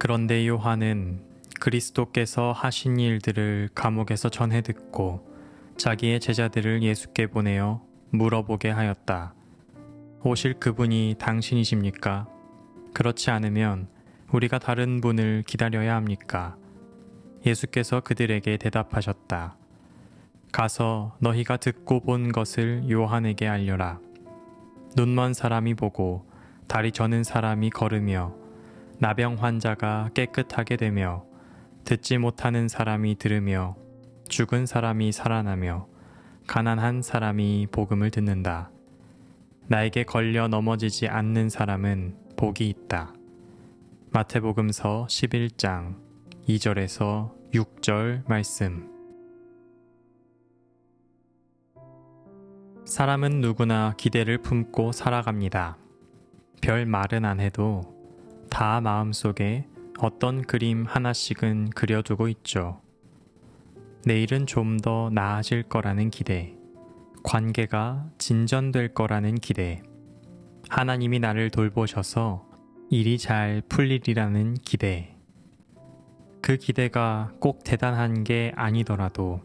그런데 요한은 그리스도께서 하신 일들을 감옥에서 전해 듣고 자기의 제자들을 예수께 보내어 물어보게 하였다. 오실 그분이 당신이십니까? 그렇지 않으면 우리가 다른 분을 기다려야 합니까? 예수께서 그들에게 대답하셨다. 가서 너희가 듣고 본 것을 요한에게 알려라. 눈먼 사람이 보고 다리 저는 사람이 걸으며 나병 환자가 깨끗하게 되며 듣지 못하는 사람이 들으며 죽은 사람이 살아나며 가난한 사람이 복음을 듣는다. 나에게 걸려 넘어지지 않는 사람은 복이 있다. 마태복음서 11장 2절에서 6절 말씀. 사람은 누구나 기대를 품고 살아갑니다. 별 말은 안 해도 다 마음속에 어떤 그림 하나씩은 그려두고 있죠. 내일은 좀 더 나아질 거라는 기대, 관계가 진전될 거라는 기대, 하나님이 나를 돌보셔서 일이 잘 풀리리라는 기대. 그 기대가 꼭 대단한 게 아니더라도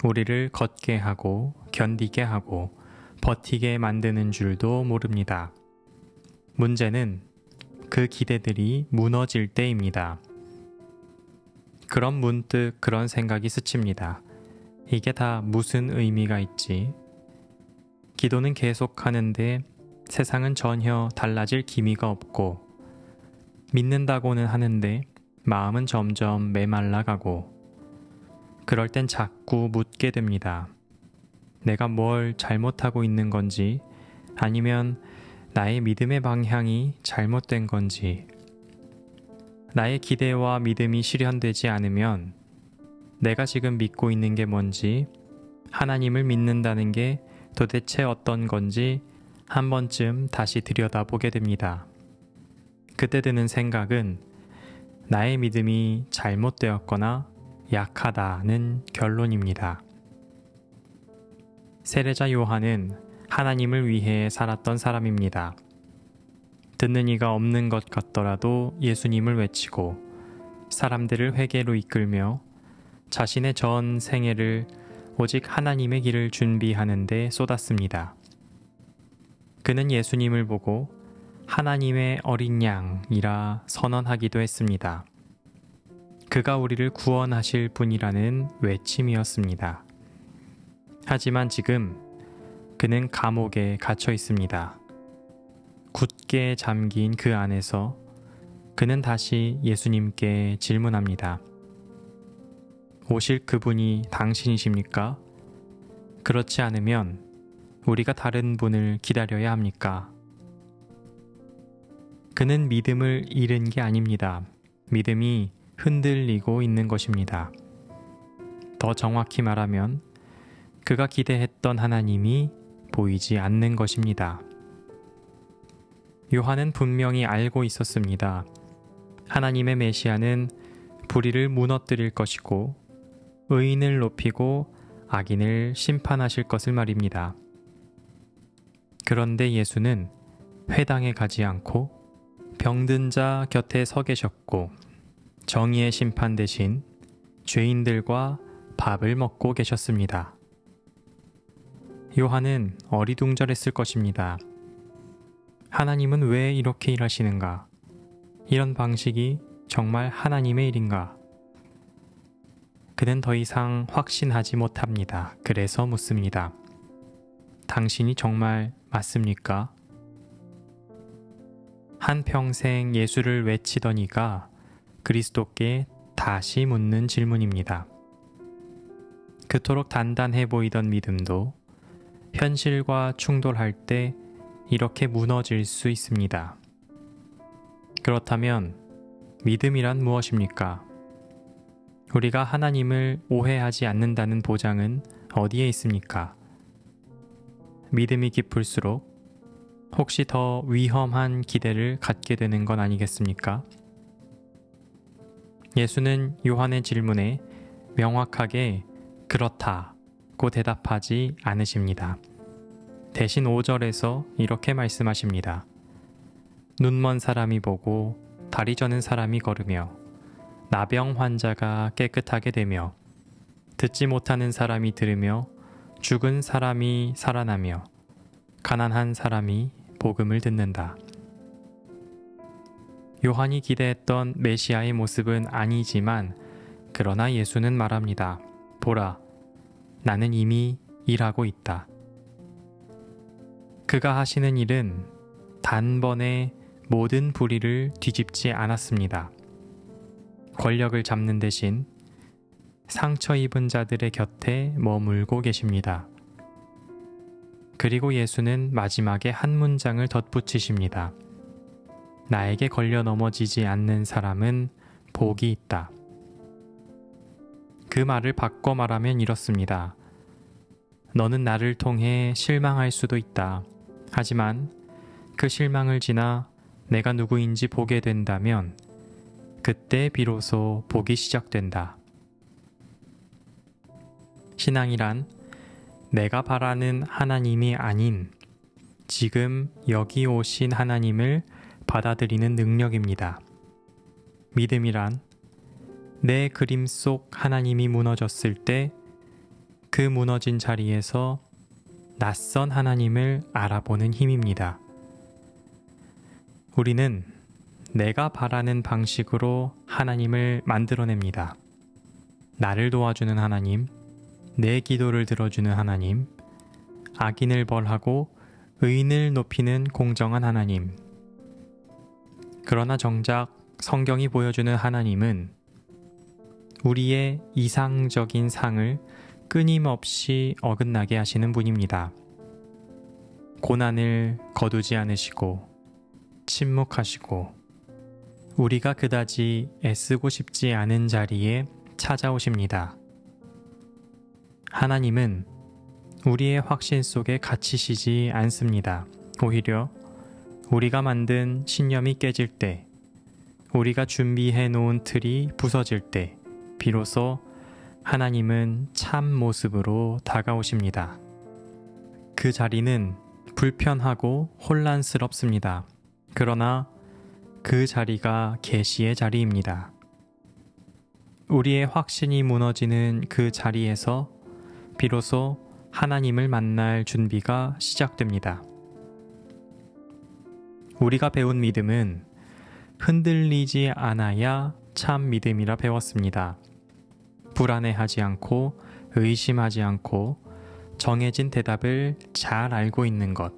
우리를 걷게 하고 견디게 하고 버티게 만드는 줄도 모릅니다. 문제는 그 기대들이 무너질 때입니다. 그럼 문득 그런 생각이 스칩니다. 이게 다 무슨 의미가 있지? 기도는 계속하는데 세상은 전혀 달라질 기미가 없고, 믿는다고는 하는데 마음은 점점 메말라가고, 그럴 땐 자꾸 묻게 됩니다. 내가 뭘 잘못하고 있는 건지, 아니면 나의 믿음의 방향이 잘못된 건지. 나의 기대와 믿음이 실현되지 않으면 내가 지금 믿고 있는 게 뭔지, 하나님을 믿는다는 게 도대체 어떤 건지 한 번쯤 다시 들여다보게 됩니다. 그때 드는 생각은 나의 믿음이 잘못되었거나 약하다는 결론입니다. 세례자 요한은 하나님을 위해 살았던 사람입니다. 듣는 이가 없는 것 같더라도 예수님을 외치고 사람들을 회개로 이끌며 자신의 전 생애를 오직 하나님의 길을 준비하는 데 쏟았습니다. 그는 예수님을 보고 하나님의 어린 양이라 선언하기도 했습니다. 그가 우리를 구원하실 분이라는 외침이었습니다. 하지만 지금 그는 감옥에 갇혀 있습니다. 굳게 잠긴 그 안에서 그는 다시 예수님께 질문합니다. 오실 그분이 당신이십니까? 그렇지 않으면 우리가 다른 분을 기다려야 합니까? 그는 믿음을 잃은 게 아닙니다. 믿음이 흔들리고 있는 것입니다. 더 정확히 말하면 그가 기대했던 하나님이 보이지 않는 것입니다. 요한은 분명히 알고 있었습니다. 하나님의 메시아는 불의를 무너뜨릴 것이고 의인을 높이고 악인을 심판하실 것을 말입니다. 그런데 예수는 회당에 가지 않고 병든 자 곁에 서 계셨고 정의의 심판 대신 죄인들과 밥을 먹고 계셨습니다. 요한은 어리둥절했을 것입니다. 하나님은 왜 이렇게 일하시는가? 이런 방식이 정말 하나님의 일인가? 그는 더 이상 확신하지 못합니다. 그래서 묻습니다. 당신이 정말 맞습니까? 한평생 예수를 외치던 이가 그리스도께 다시 묻는 질문입니다. 그토록 단단해 보이던 믿음도 현실과 충돌할 때 이렇게 무너질 수 있습니다. 그렇다면 믿음이란 무엇입니까? 우리가 하나님을 오해하지 않는다는 보장은 어디에 있습니까? 믿음이 깊을수록 혹시 더 위험한 기대를 갖게 되는 건 아니겠습니까? 예수는 요한의 질문에 명확하게 그렇다고 대답하지 않으십니다. 대신 5절에서 이렇게 말씀하십니다. 눈먼 사람이 보고 다리 저는 사람이 걸으며 나병 환자가 깨끗하게 되며 듣지 못하는 사람이 들으며 죽은 사람이 살아나며 가난한 사람이 복음을 듣는다. 요한이 기대했던 메시아의 모습은 아니지만 그러나 예수는 말합니다. 보라, 나는 이미 일하고 있다. 그가 하시는 일은 단번에 모든 불의를 뒤집지 않았습니다. 권력을 잡는 대신 상처 입은 자들의 곁에 머물고 계십니다. 그리고 예수는 마지막에 한 문장을 덧붙이십니다. 나에게 걸려 넘어지지 않는 사람은 복이 있다. 그 말을 바꿔 말하면 이렇습니다. 너는 나를 통해 실망할 수도 있다. 하지만 그 실망을 지나 내가 누구인지 보게 된다면 그때 비로소 복이 시작된다. 신앙이란 내가 바라는 하나님이 아닌 지금 여기 오신 하나님을 받아들이는 능력입니다. 믿음이란 내 그림 속 하나님이 무너졌을 때 그 무너진 자리에서 낯선 하나님을 알아보는 힘입니다. 우리는 내가 바라는 방식으로 하나님을 만들어냅니다. 나를 도와주는 하나님, 내 기도를 들어주는 하나님, 악인을 벌하고 의인을 높이는 공정한 하나님. 그러나 정작 성경이 보여주는 하나님은 우리의 이상적인 상을 끊임없이 어긋나게 하시는 분입니다. 고난을 거두지 않으시고 침묵하시고 우리가 그다지 애쓰고 싶지 않은 자리에 찾아오십니다. 하나님은 우리의 확신 속에 갇히시지 않습니다. 오히려 우리가 만든 신념이 깨질 때, 우리가 준비해 놓은 틀이 부서질 때 비로소 하나님은 참 모습으로 다가오십니다. 그 자리는 불편하고 혼란스럽습니다. 그러나 그 자리가 계시의 자리입니다. 우리의 확신이 무너지는 그 자리에서 비로소 하나님을 만날 준비가 시작됩니다. 우리가 배운 믿음은 흔들리지 않아야 참 믿음이라 배웠습니다. 불안해하지 않고 의심하지 않고 정해진 대답을 잘 알고 있는 것.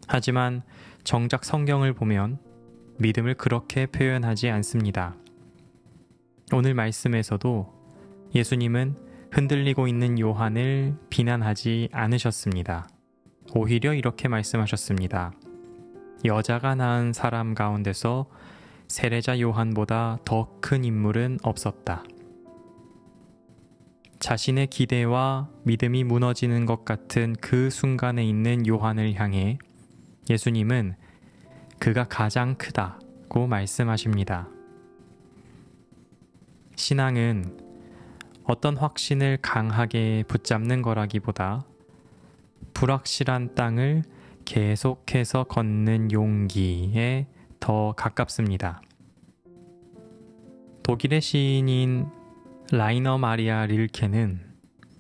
하지만 정작 성경을 보면 믿음을 그렇게 표현하지 않습니다. 오늘 말씀에서도 예수님은 흔들리고 있는 요한을 비난하지 않으셨습니다. 오히려 이렇게 말씀하셨습니다. 여자가 낳은 사람 가운데서 세례자 요한보다 더 큰 인물은 없었다. 자신의 기대와 믿음이 무너지는 것 같은 그 순간에 있는 요한을 향해 예수님은 그가 가장 크다고 말씀하십니다. 신앙은 어떤 확신을 강하게 붙잡는 거라기보다 불확실한 땅을 계속해서 걷는 용기에 더 가깝습니다. 독일의 시인인 라이너 마리아 릴케는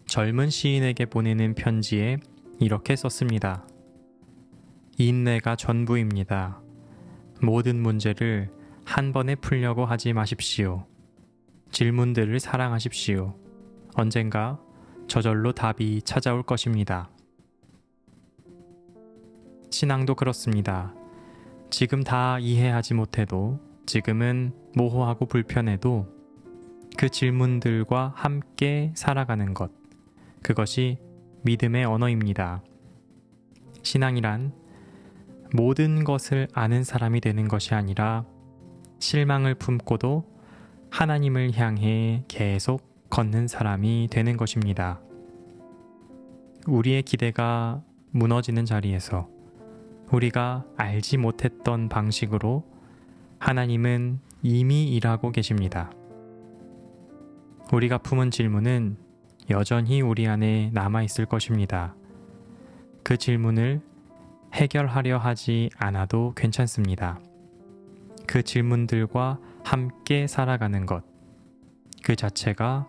젊은 시인에게 보내는 편지에 이렇게 썼습니다. 인내가 전부입니다. 모든 문제를 한 번에 풀려고 하지 마십시오. 질문들을 사랑하십시오. 언젠가 저절로 답이 찾아올 것입니다. 신앙도 그렇습니다. 지금 다 이해하지 못해도, 지금은 모호하고 불편해도 그 질문들과 함께 살아가는 것, 그것이 믿음의 언어입니다. 신앙이란 모든 것을 아는 사람이 되는 것이 아니라 실망을 품고도 하나님을 향해 계속 걷는 사람이 되는 것입니다. 우리의 기대가 무너지는 자리에서 우리가 알지 못했던 방식으로 하나님은 이미 일하고 계십니다. 우리가 품은 질문은 여전히 우리 안에 남아있을 것입니다. 그 질문을 해결하려 하지 않아도 괜찮습니다. 그 질문들과 함께 살아가는 것, 그 자체가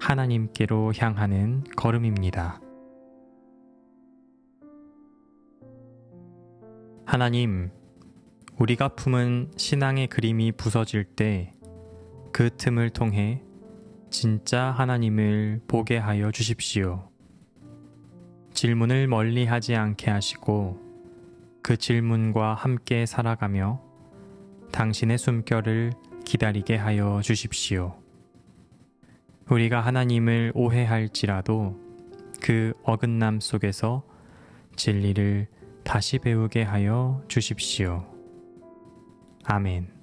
하나님께로 향하는 걸음입니다. 하나님, 우리가 품은 신앙의 그림이 부서질 때 그 틈을 통해 진짜 하나님을 보게 하여 주십시오. 질문을 멀리 하지 않게 하시고 그 질문과 함께 살아가며 당신의 숨결을 기다리게 하여 주십시오. 우리가 하나님을 오해할지라도 그 어긋남 속에서 진리를 다시 배우게 하여 주십시오. 아멘.